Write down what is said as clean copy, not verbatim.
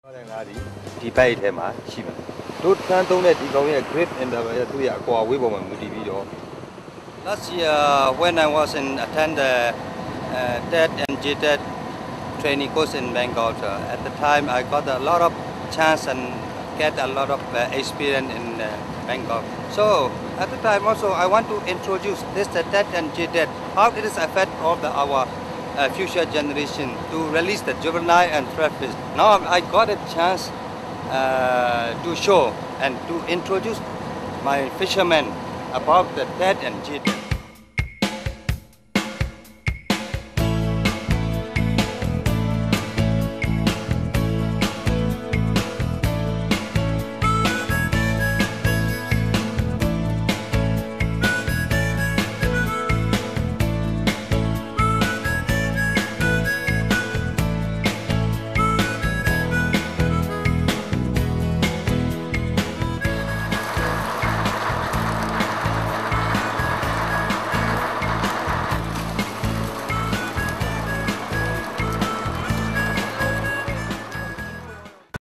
ဒီဘိုက်ထဲမှာရှိမှာတို့ထမ်းသုံးတဲ့ဒီကောင်ရဲ့ grip interval ရဲ့သူ့ရဲ့အကွာဝေးပုံမှာမူတည်ပြီးတော့ Last year when I was in attend the TED and GTED training course in Bangkok, at the time I got a lot of chance and get a lot of experience in Bangkok. So at the time also I want to introduce this TED and GTED, how it is affect all our future generation to release the juvenile and threat fish. Now I got a chance to show and to introduce my fishermen about the TED and GTED.